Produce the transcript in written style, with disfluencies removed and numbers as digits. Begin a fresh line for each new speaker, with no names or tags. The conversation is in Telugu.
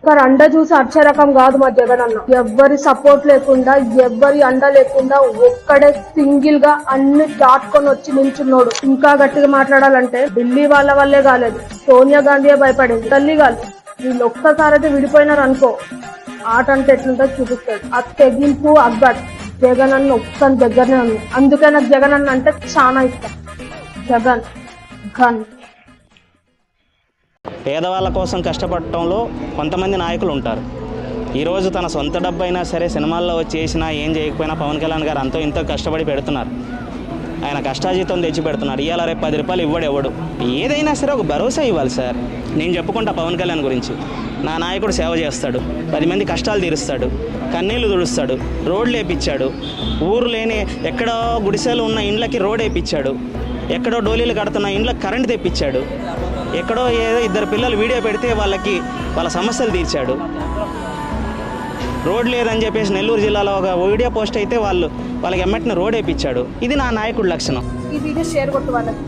ఒకరు అండ చూసి అర్చే రకం కాదు మా జగన్ అన్న. ఎవ్వరి సపోర్ట్ లేకుండా, ఎవ్వరి అండ లేకుండా ఒక్కడే సింగిల్ గా అన్ని దాటుకొని వచ్చి నిల్చున్నాడు. ఇంకా గట్టిగా మాట్లాడాలంటే ఢిల్లీ వాళ్ళ వల్లే కాలేదు, సోనియా గాంధీ భయపడింది. తల్లి కాదు, వీళ్ళు ఒక్కసారైతే విడిపోయినారు అనుకో, ఆట అంటే ఎట్లుంటో చూపిస్తాడు. ఆ తెగింపు అగ్గట్ జగన్ అన్న ఒక్క దగ్గరనే ఉంది. అందుకే నాకు జగన్ అన్న అంటే చాలా ఇష్టం. జగన్ ఘన్.
పేదవాళ్ళ కోసం కష్టపడటంలో కొంతమంది నాయకులు ఉంటారు. ఈరోజు తన సొంత డబ్బు అయినా సరే సినిమాల్లో వచ్చి చేసినా ఏం చేయకపోయినా పవన్ కళ్యాణ్ గారు అంతో ఇంతో కష్టపడి పెడుతున్నారు. ఆయన కష్టాజీతం తెచ్చి పెడుతున్నారు. ఇవాళ రేపు 10 రూపాయలు ఇవ్వడు. ఏదైనా సరే ఒక భరోసా ఇవ్వాలి సార్. నేను చెప్పుకుంటా పవన్ కళ్యాణ్ గురించి. నా నాయకుడు సేవ చేస్తాడు, 10 మంది కష్టాలు తీరుస్తాడు, కన్నీళ్లు తుడుస్తాడు, రోడ్లు వేయించాడు, ఊరు లేని ఎక్కడో గుడిసెలు ఉన్న ఇండ్లకి రోడ్ వేయించాడు, ఎక్కడో డోలీలు కడుతున్న ఇండ్లకు కరెంట్ తెప్పించాడు, ఎక్కడో ఏదో 2 పిల్లలు వీడియో పెడితే వాళ్ళ సమస్యలు తీర్చాడు. రోడ్ లేదని చెప్పేసి నెల్లూరు జిల్లాలో ఒక వీడియో పోస్ట్ అయితే వాళ్ళకి ఎమ్మటిని రోడ్ వేయించాడు. ఇది నా నాయకుడి లక్షణం.
ఈ వీడియో షేర్ కొట్టు వాళ్ళకి.